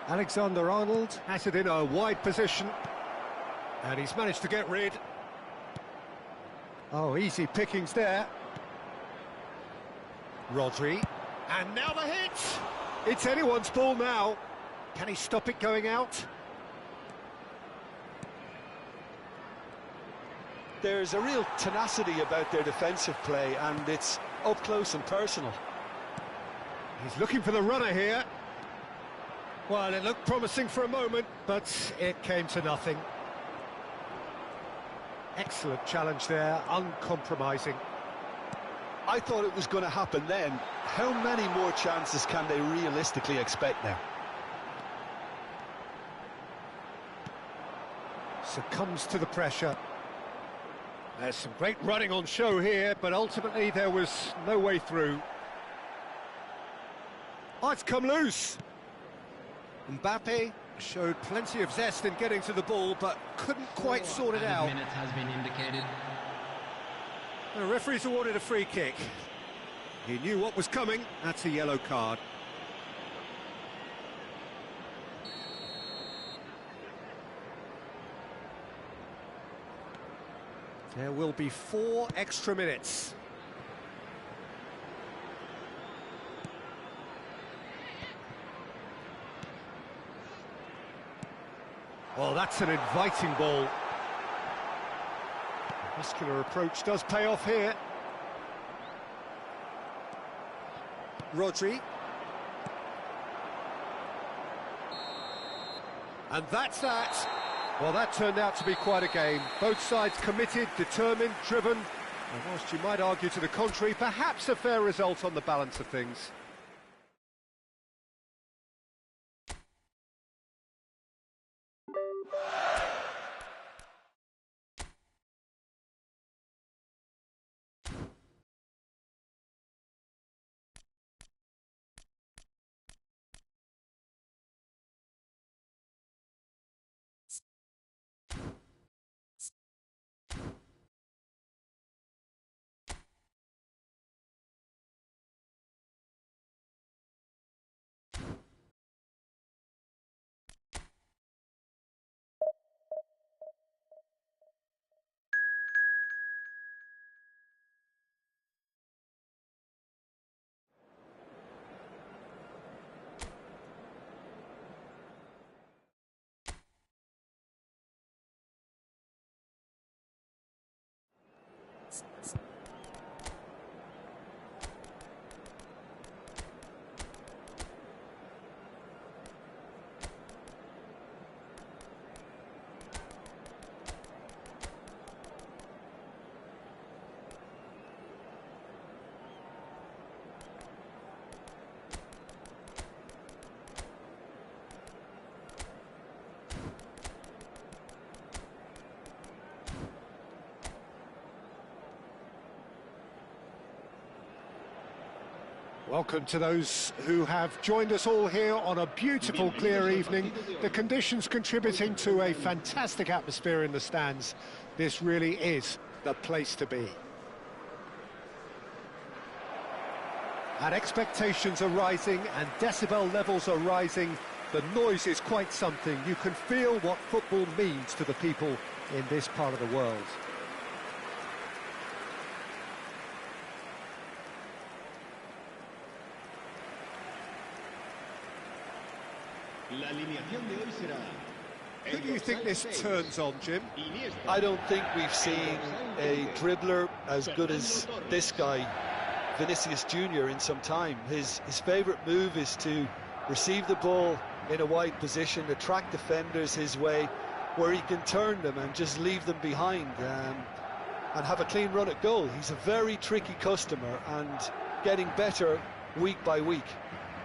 Alexander-Arnold has it in a wide position. And he's managed to get rid. Oh, easy pickings there. Rodri. And now the hit! It's anyone's ball now. Can he stop it going out? There's a real tenacity about their defensive play, and it's up close and personal. He's looking for the runner here. Well, it looked promising for a moment, but it came to nothing. Excellent challenge there, uncompromising. I thought it was going to happen then. How many more chances can they realistically expect now? Succumbs to the pressure. There's some great running on show here, but ultimately there was no way through. Oh, it's come loose. Mbappe showed plenty of zest in getting to the ball, but couldn't quite sort it out. Minutes has been indicated. The referee's awarded a free kick. He knew what was coming. That's a yellow card. There will be 4 extra minutes. Well, that's an inviting ball. The muscular approach does pay off here. Rodri. And that's that. Well, that turned out to be quite a game. Both sides committed, determined, driven. And whilst you might argue to the contrary, perhaps a fair result on the balance of things. Welcome to those who have joined us all here on a beautiful, clear evening. The conditions contributing to a fantastic atmosphere in the stands. This really is the place to be. And expectations are rising and decibel levels are rising. The noise is quite something. You can feel what football means to the people in this part of the world. La alineación de hoy será... Who do you think this turns on, Jim? I don't think we've seen a dribbler as good as this guy, Vinicius Jr., in some time. His favourite move is to receive the ball in a wide position, attract defenders his way, where he can turn them and just leave them behind and have a clean run at goal. He's a very tricky customer and getting better week by week.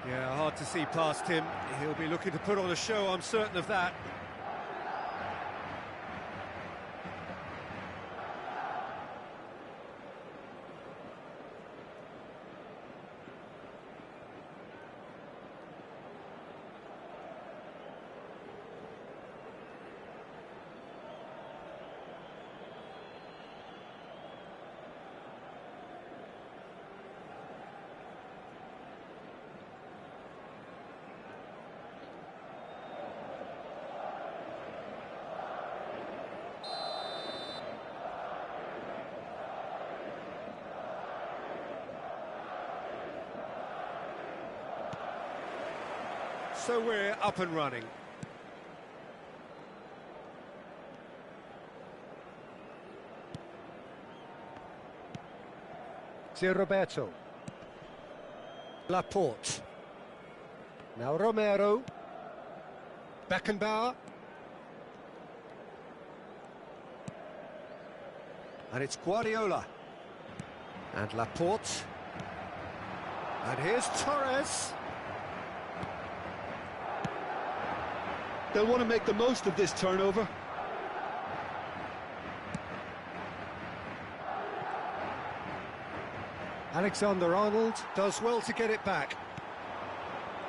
Yeah, hard to see past him. He'll be looking to put on a show, I'm certain of that. So we're up and running. Roberto. Laporte. Now Romero. Beckenbauer. And it's Guardiola. And Laporte. And here's Torres. They'll want to make the most of this turnover. Alexander-Arnold does well to get it back.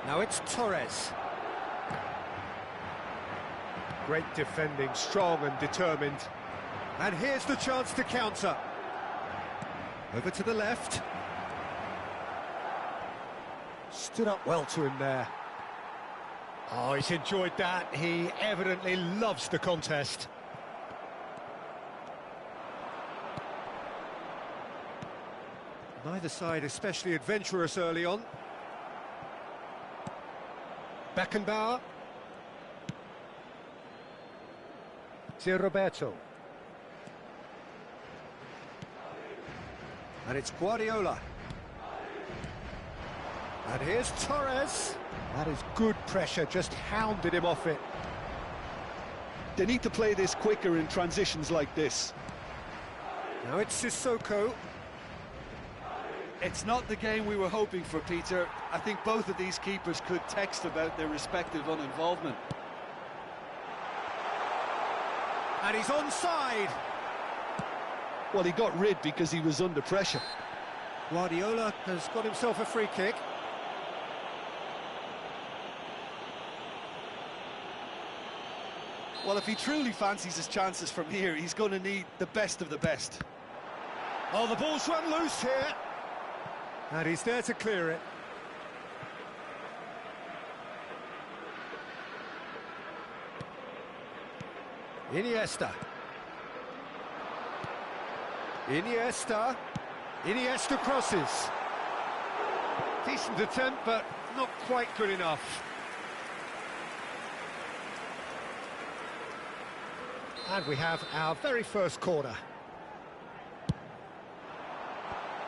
Now it's Torres. Great defending, strong and determined. And here's the chance to counter. Over to the left. Stood up well to him there. Oh, he's enjoyed that. He evidently loves the contest. Neither side especially adventurous early on. Beckenbauer. Roberto. And it's Guardiola. And here's Torres. That is good pressure, just hounded him off it. They need to play this quicker in transitions like this. Now it's Sissoko. It's not the game we were hoping for, Peter. I think both of these keepers could text about their respective uninvolvement. And he's onside. Well, he got rid because he was under pressure. Guardiola has got himself a free kick. Well, if he truly fancies his chances from here, he's going to need the best of the best. Oh, the ball's run loose here. And he's there to clear it. Iniesta. Iniesta crosses. Decent attempt, but not quite good enough. And we have our very first corner.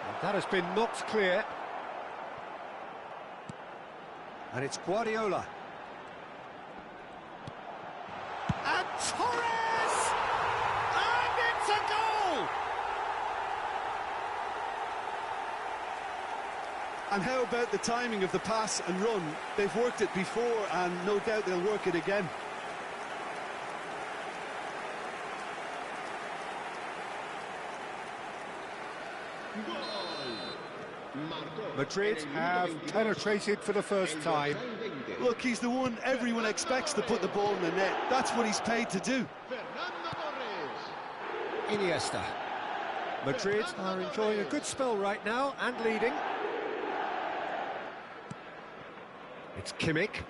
And that has been knocked clear. And it's Guardiola. And Torres! And it's a goal! And how about the timing of the pass and run? They've worked it before, and no doubt they'll work it again. Madrid have penetrated for the first time. Look, he's the one everyone expects to put the ball in the net. That's what he's paid to do. Iniesta. Madrid are enjoying a good spell right now and leading. It's Kimmich.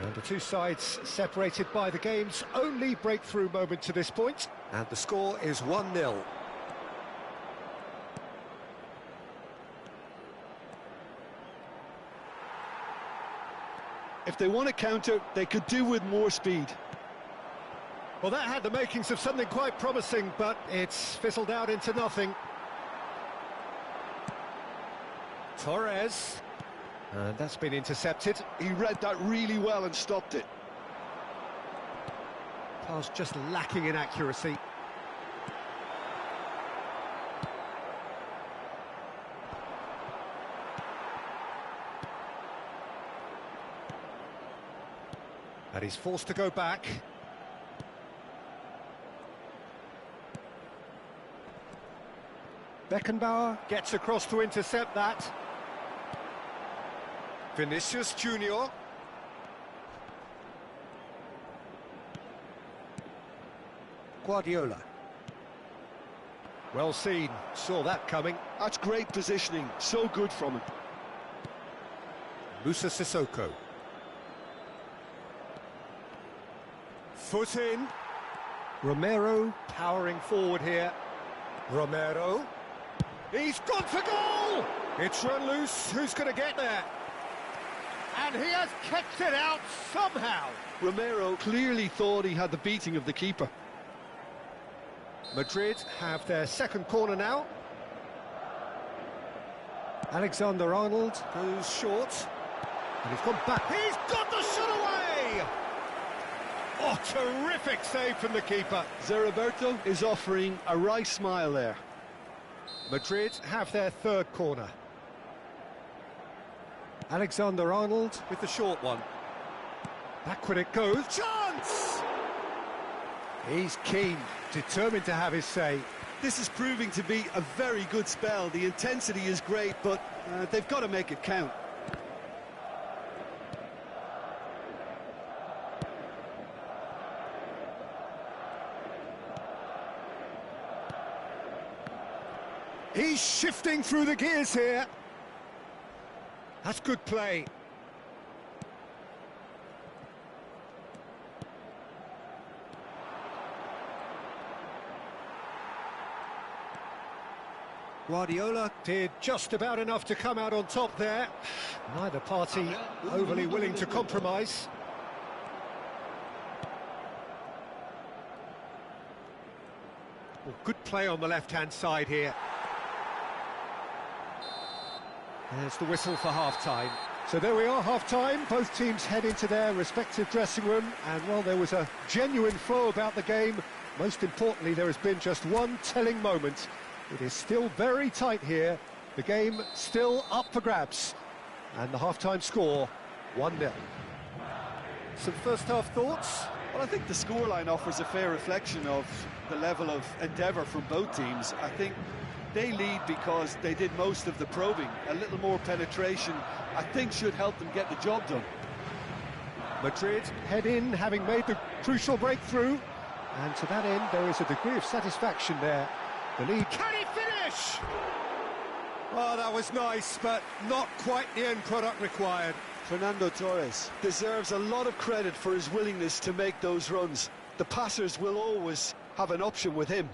And the two sides separated by the game's only breakthrough moment to this point. And the score is 1-0. If they want to counter, they could do with more speed. Well, that had the makings of something quite promising, but it's fizzled out into nothing. Torres. And that's been intercepted. He read that really well and stopped it. Pass just lacking in accuracy. And he's forced to go back. Beckenbauer gets across to intercept that. Vinicius Junior. Guardiola. Well seen, saw that coming. That's great positioning, so good from him. Musa Sissoko. Foot in. Romero powering forward here. Romero. He's gone for goal! It's run loose, who's going to get there? And he has kept it out somehow. Romero clearly thought he had the beating of the keeper. Madrid have their second corner now. Alexander-Arnold goes short. And he's gone back. He's got the shot away! Oh, terrific save from the keeper. Zeriberto is offering a right smile there. Madrid have their third corner. Alexander-Arnold with the short one. Backward it goes. Chance! He's keen, determined to have his say. This is proving to be a very good spell. The intensity is great, but they've got to make it count. He's shifting through the gears here. That's good play. Guardiola did just about enough to come out on top there. Neither party overly willing to compromise. Well, good play on the left-hand side here. There's the whistle for half-time. So there we are, half-time. Both teams head into their respective dressing room. And while there was a genuine flow about the game, most importantly, there has been just one telling moment. It is still very tight here. The game still up for grabs. And the half-time score, 1-0. Some first-half thoughts? Well, I think the scoreline offers a fair reflection of the level of endeavour from both teams. I think they lead because they did most of the probing. A little more penetration, I think, should help them get the job done. Madrid head in, having made the crucial breakthrough. And to that end, there is a degree of satisfaction there. The lead. Can he finish? Oh, that was nice, but not quite the end product required. Fernando Torres deserves a lot of credit for his willingness to make those runs. The passers will always have an option with him.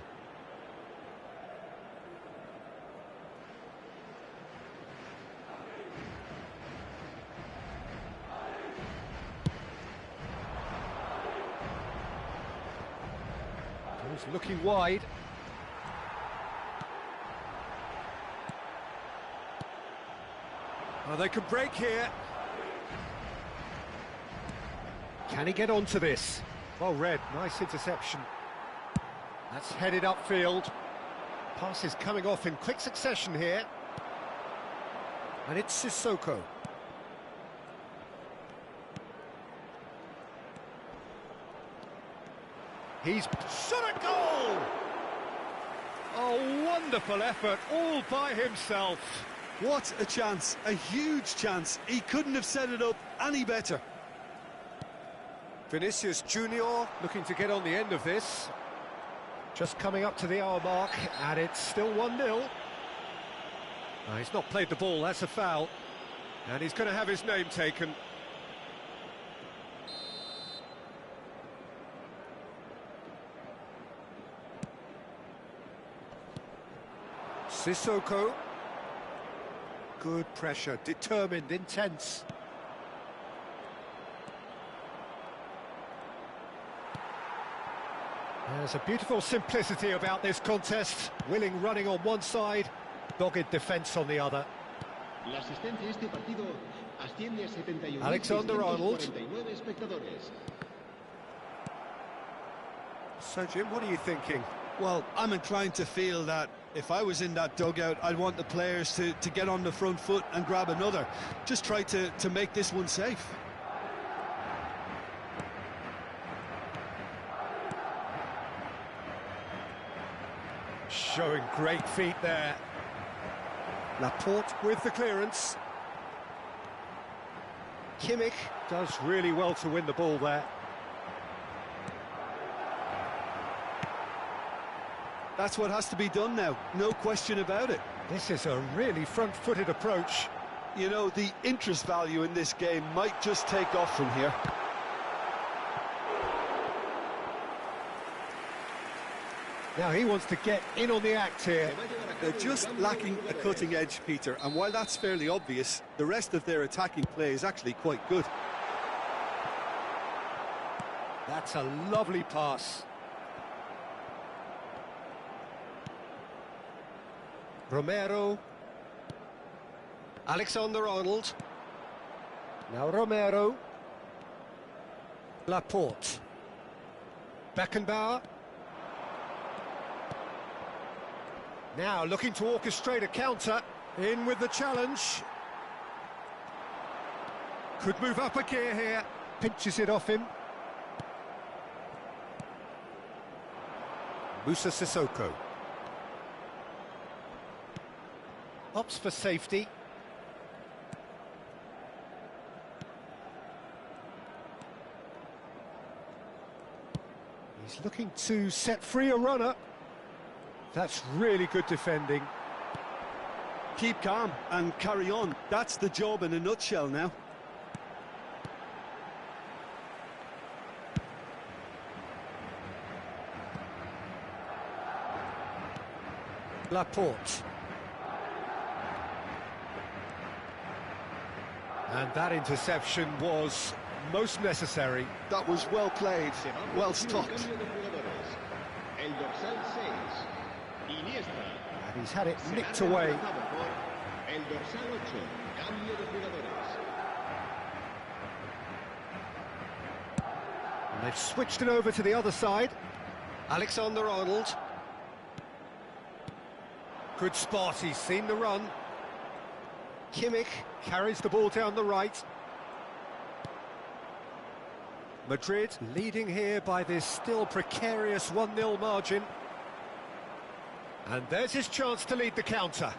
He's looking wide. Oh, they can break here. Can he get onto this? Well read, nice interception. That's headed upfield. Pass is coming off in quick succession here. And it's Sissoko. He's shot a goal! Oh, wonderful effort, all by himself. What a chance, a huge chance. He couldn't have set it up any better. Vinicius Junior looking to get on the end of this. Just coming up to the hour mark, and it's still 1-0. He's not played the ball, that's a foul. And he's going to have his name taken. Sissoko. Good pressure, determined, intense. There's a beautiful simplicity about this contest. Willing running on one side, dogged defence on the other. Alexander-Arnold. So, Jim, what are you thinking? Well, I'm inclined to feel that if I was in that dugout, I'd want the players to get on the front foot and grab another. Just try to make this one safe. Showing great feet there. Laporte with the clearance. Kimmich does really well to win the ball there. That's what has to be done now, no question about it. This is a really front-footed approach. You know, the interest value in this game might just take off from here. Now he wants to get in on the act here. They're just lacking a cutting edge, Peter, and while that's fairly obvious, the rest of their attacking play is actually quite good. That's a lovely pass. Romero. Alexander-Arnold. Now Romero. Laporte. Beckenbauer. Now looking to orchestrate a counter. In with the challenge. Could move up a gear here. Pinches it off him. Musa Sissoko. Opts for safety. He's looking to set free a runner. That's really good defending. Keep calm and carry on. That's the job in a nutshell now. Laporte. And that interception was most necessary. That was well played, well stopped. And he's had it nicked away. And they've switched it over to the other side. Alexander-Arnold. Good spot, he's seen the run. Kimmich carries the ball down the right. Madrid leading here by this still precarious 1-0 margin. And there's his chance to lead the counter.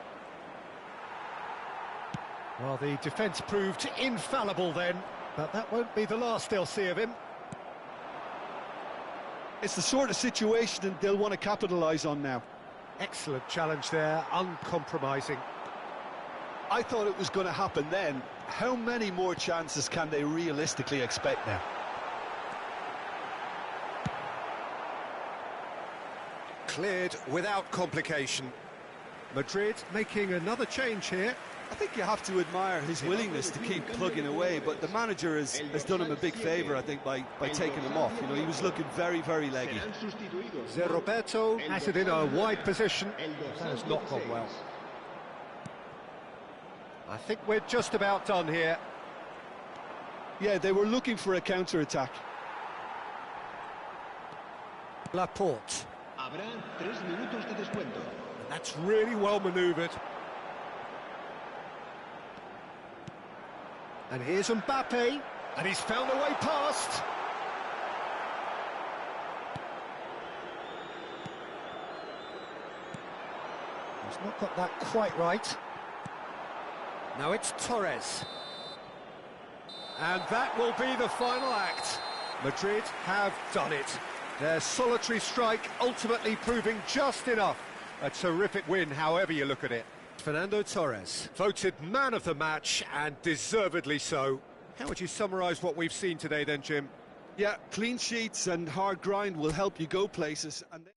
Well, the defence proved infallible then, but that won't be the last they'll see of him. It's the sort of situation they'll want to capitalise on now. Excellent challenge there, uncompromising. I thought it was going to happen then. How many more chances can they realistically expect now? Cleared without complication. Madrid making another change here. I think you have to admire his willingness to keep plugging away, but the manager has done him a big favour, I think, by taking him off. You know, he was looking very, very leggy. Zé Roberto has it in a wide position. That has not gone well. I think we're just about done here. Yeah, they were looking for a counter-attack. Laporte. Habrá 3 minutos de descuento. And that's really well manoeuvred. And here's Mbappe, and he's found a way past. He's not got that quite right. Now it's Torres. And that will be the final act. Madrid have done it. Their solitary strike ultimately proving just enough. A terrific win, however you look at it. Fernando Torres, voted man of the match, and deservedly so. How would you summarise what we've seen today then, Jim? Yeah, clean sheets and hard grind will help you go places. And